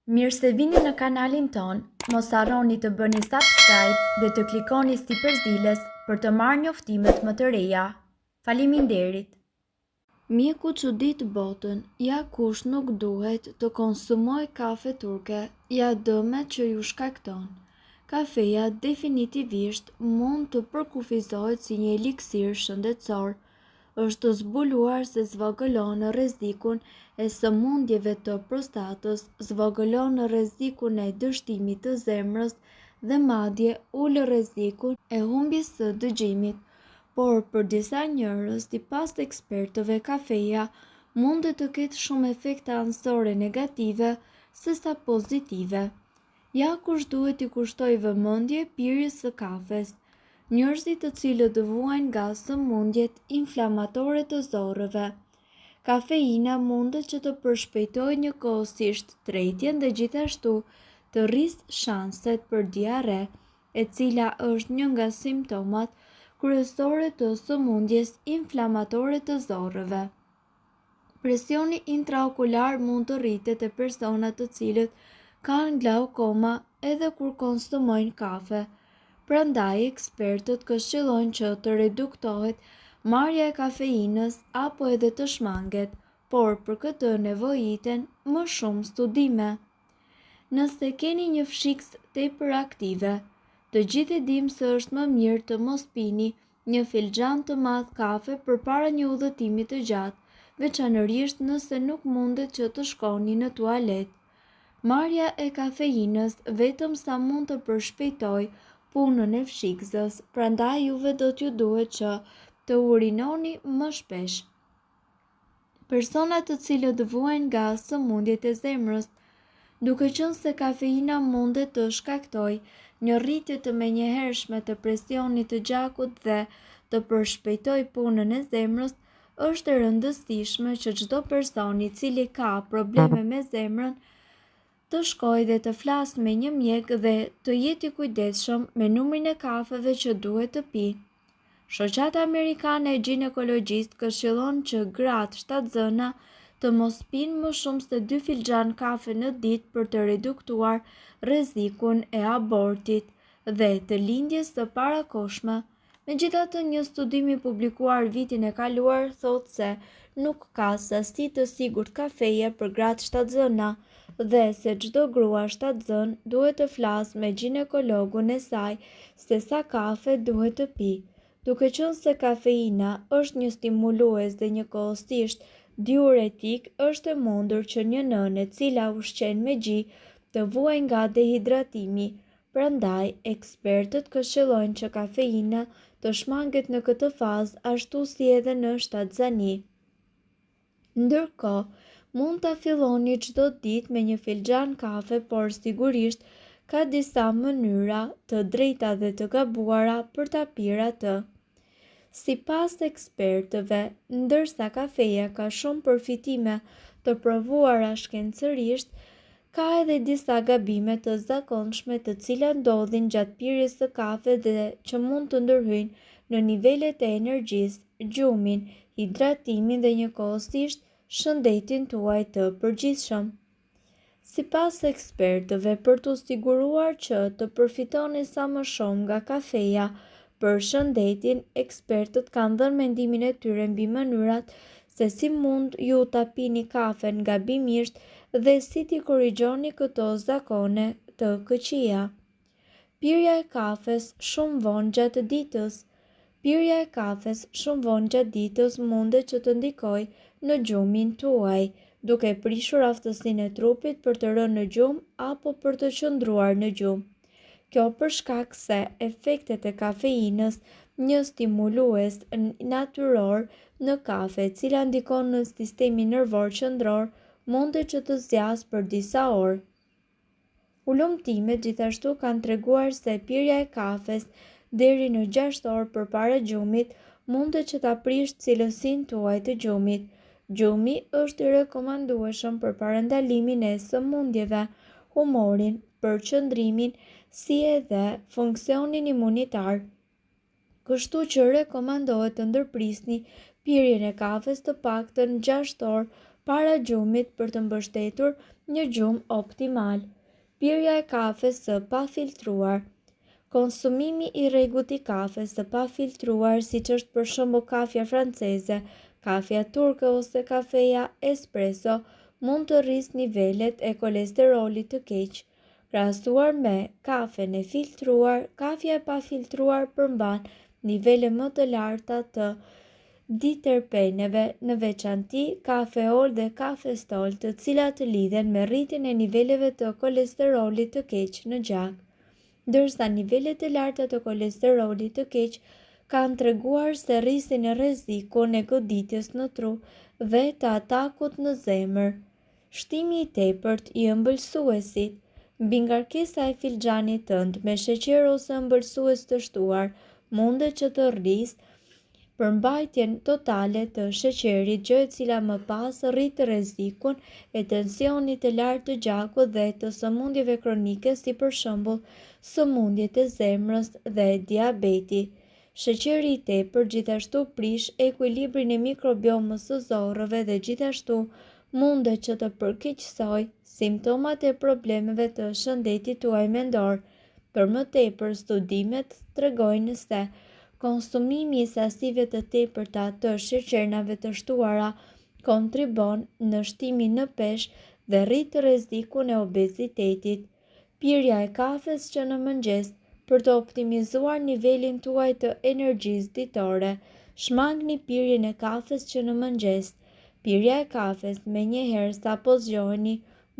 Mirë se vini në kanalin ton, mos harroni të bëni subscribe dhe të klikoni si përzdiles për të marrë njoftimet më të reja. Faleminderit! Mjeku që ditë botën, ja kush nuk duhet të konsumoj kafe turke, ja dëmet që ju shkakton. Kafeja definitivisht mund të përkufizohet si një eliksir shëndetësor, është zbuluar se zvogëlon rrezikun e sëmundjeve të prostatës, zvogëlon rrezikun e dështimit të zemrës dhe madje ul rrezikun e humbjes së dëgjimit. Por për disa njerëz, sipas ekspertëve, kafeja mund të ketë shumë efekte anësore negative sesa pozitive. Ja kush duhet i kushtoj vëmendje pirjes së kafes. Njerëzit të cilët vuajnë nga sëmundjet inflamatore të zorrëve. Kafeina mundet që të përshpejtojë njëkohësisht tretjen dhe gjithashtu të rrisë shanset për diare, e cila është një nga simptomat kryesore të sëmundjes inflamatore të zorrëve. Presioni intraokular mund të rritet te persona të cilët kanë glaukoma edhe kur konsumojnë kafe. Prandaj, ekspertët këshillojnë që të reduktohet marrja e kafeinës apo edhe të shmanget, por për këtë nevojiten më shumë studime. Nëse keni një fshiks tepër aktive, të gjithë e dimë se është më mirë të mos pini një filxhan të madh kafe përpara një udhëtimi të gjatë, veçanërisht nëse nuk mundet që të shkoni në tualet. Marrja e kafeinës vetëm sa mund të përshpejtojë punën e fshiksës, prandaj juve do t'ju duhet që të urinoni më shpesh. Persona të cilët vuajnë nga sëmundjet e zemrës, duke qenë se kafeina mundet të shkaktojë një rritje të menjëhershme të presionit të gjakut dhe të përshpejtojë punën e zemrës, është e rëndësishme që çdo person i cili ka probleme me zemrën të shkojë dhe të flasë me një mjek dhe të jetë i kujdesshëm me numrin e kafeve që duhet të pi. Shoqata Amerikane e Ginekologjisë këshillon që gratë shtatzëna të mos pinë më shumë se 2 filxhan kafe në ditë për të reduktuar rrezikun e abortit dhe të lindjes së parakohshme. Megjithatë, një studim i publikuar vitin e kaluar thotë se nuk ka sasi të sigurt kafeje për gratë shtatzëna dhe se çdo grua shtatzën duhet të flasë me ginekologun e saj se sa kafe duhet të pi. Duke qenë se kafeina është një stimulues dhe njëkohësisht diuretik, është e mundur që një nënë e cila ushqen me gji të vuajë nga dehidratimi. Prandaj, ekspertët këshillojnë që kafeina të shmanget në këtë fazë ashtu si edhe në shtatzani. Ndërkohë, mund ta filloni çdo ditë me një filxhan kafe, por sigurisht ka disa mënyra të drejta dhe të gabuara për ta pirë atë. Sipas ekspertëve, ndërsa kafeja ka shumë përfitime të provuara shkencërisht, ka edhe disa gabime të zakonshme të cilat ndodhin gjatë pirjes së kafe dhe që mund të ndërhyjnë në nivelet e energjisë, gjumin, hidratimin dhe njëkohësisht shëndetin tuaj të përgjithshëm. Sipas ekspertëve, për t'u siguruar që të përfitoni sa më shumë nga kafeja për shëndetin, ekspertët kanë dhënë mendimin e tyre mbi mënyrat se si mund ju ta pini kafen gabimisht dhe si t'i korrigjoni këto zakone të këqija. Pirja e kafes shumë vonë gjatë ditës. Pirja e kafes shumë vonë gjatë ditës mundet që të ndikojë në gjumin tuaj, duke prishur aftësinë e trupit për të rënë në gjumë apo për të qëndruar në gjumë. Kjo për shkak se efektet e kafeinës, një stimulues natyror në kafe, e cila ndikon në sistemin nervor qendror, mundet që të zgjasë për disa orë. Ulëmtimet gjithashtu kanë treguar se pirja e kafes deri në 6 orë përpara gjumit mundet që ta prishë cilësinë tuaj të gjumit. Gjumi është i rekomandueshëm për parandalimin e sëmundjeve, humorin, për qëndrimin, si edhe funksionin imunitar. Kështu që rekomandohet të ndërprisni pirjen e kafes të paktën 6 orë para gjumit për të mbështetur një gjumë optimal. Pirja e kafes së pafiltruar. Konsumimi i rregullt i kafes së pafiltruar, siç është për shembull kafja franceze, kafja turke ose kafeja espresso, mund të rrisë nivelet e kolesterolit të keq. Krahasuar me kafen e filtruar, kafja e pafiltruar përmban nivele më të larta të diterpeneve, në veçanti kafeol dhe kafestol, të cilat lidhen me rritjen e niveleve të kolesterolit të keq në gjak. Ndërsa nivelet e larta të kolesterolit të keq kanë treguar se rrisin rrezikun e goditjes në tru dhe të atakut në zemër. Shtimi i tepërt i ëmbëlsuesit. Mbi ngarkesa e filxhanit tënd me sheqer ose ëmbëlsues të shtuar, mundet që të rrisë përmbajtjen totale të sheqerit, gjë e cila më pas rrit rrezikun e tensionit të lartë të gjakut dhe të sëmundjeve kronike, si për shembull sëmundjet e zemrës dhe diabeti. Sheqeri i tepërt gjithashtu prish ekuilibrin e mikrobiomës së zorrëve dhe gjithashtu mundet që të përkeqësoj simptomat e problemeve të shëndetit tuaj mendor. Për më tepër, studimet tregojnë se konsumimi i sasive të tepërta të sheqernave të shtuara kontribon në shtimin në peshë dhe rrit rrezikun e obezitetit. Pirja e kafes që në mëngjes. Për të optimizuar nivelin tuaj të energjisë ditore, shmangni pirjen e kafes që në mëngjes. Pirja e kafes menjëherë sapo zgjoheni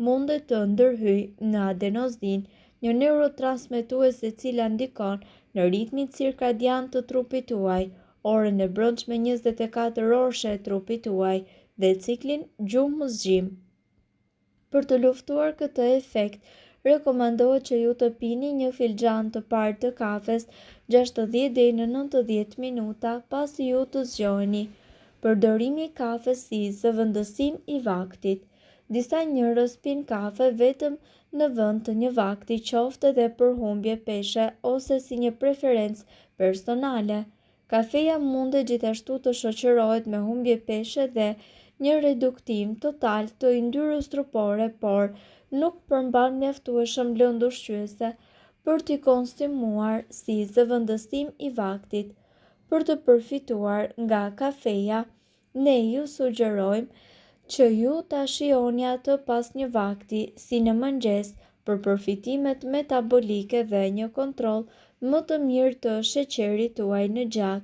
mundet të ndërhyjë në adenozin, një neurotransmetues e cila ndikon në ritmin cirkadian të trupit tuaj, orën e brendshme 24 orëshe e trupit tuaj dhe ciklin gjumë-zgjim. Për të luftuar këtë efekt, rekomandohet që ju të pini një filxhan të parë të kafes 60 deri në 90 minuta pasi ju të zgjoheni. Përdorimi i kafes si zëvendësim i vaktit. Disa njerëz pinë kafe vetëm në vend të një vakti, qoftë edhe për humbje peshe ose si një preferencë personale. Kafeja mundet gjithashtu të shoqërohet me humbje peshe dhe një reduktim total të yndyrës trupore, por nuk përmban mjaftueshëm lëndë ushqyese për t'i konsumuar si zëvendësim i vaktit. Për të përfituar nga kafeja, ne ju sugjerojmë që ju ta shihoni atë pas një vakti, si në mëngjes, për përfitimet metabolike dhe një kontroll më të mirë të sheqerit tuaj në gjak.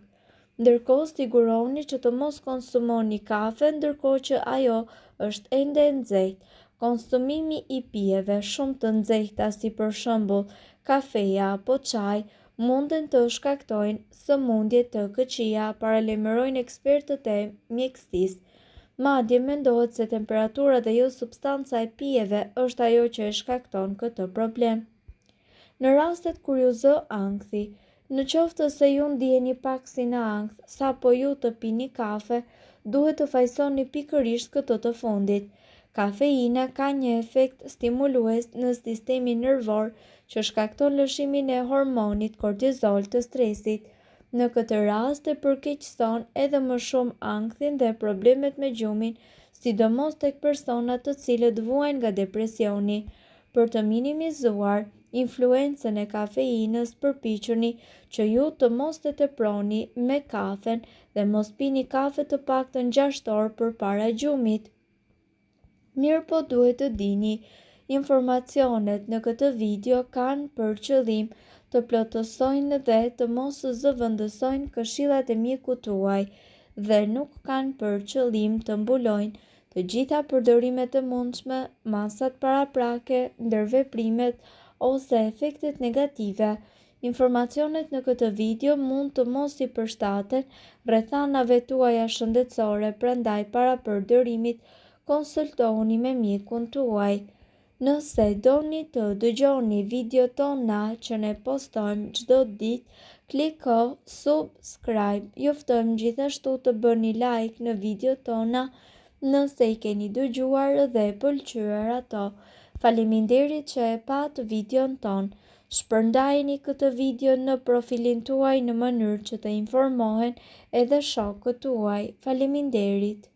Ndërkohë, sigurohuni që të mos konsumoni kafe ndërkohë që ajo është ende e nxehtë. Konsumimi i pijeve shumë të nxehta, si për shembull kafeja apo çaj, munden të shkaktojnë sëmundje të këqija, paralajmërojnë ekspertët e mjekësisë. Madje mendohet se temperatura dhe jo substanca e pijeve është ajo që e shkakton këtë problem. Në rastet kur ju zë ankthi, në qoftë se ju ndjeni pak si në ankth, sapo ju të pini kafe, duhet të fajsoni pikërisht këtë të fundit. Kafeina ka një efekt stimulues në sistemin nervor që shkakton lëshimin e hormonit kortizol të stresit. Në këtë rast e përkeqëson edhe më shumë ankthin dhe problemet me gjumin, sidomos tek personat të cilët vuajnë nga depresioni. Për të minimizuar influencën e kafeinës, përpiquni që ju të mos të teproni me kafen dhe mos pini kafe të paktën 6 orë përpara gjumit. Mirë po duhet të dini, informacionet në këtë video kanë për qëllim të plotësojnë dhe të mos zëvendësojnë këshillat e mjekut tuaj dhe nuk kanë për qëllim të mbulojnë të gjitha përdorimet e mundshme, masat paraprake, ndërveprimet ose efektet negative. Informacionet në këtë video mund të mos i përshtaten rrethanave tuaja shëndetësore, prandaj para përdorimit konsultohuni me mjekun tuaj. Nëse doni të dëgjoni video tona që ne postojmë çdo ditë, kliko subscribe. Ju ftojmë gjithashtu të bëni like në video tona nëse i keni dëgjuar dhe pëlqyer ato. Faleminderit që e pat videon ton. Shpërndajeni këtë video në profilin tuaj në mënyrë që të informohen edhe shokët tuaj. Faleminderit.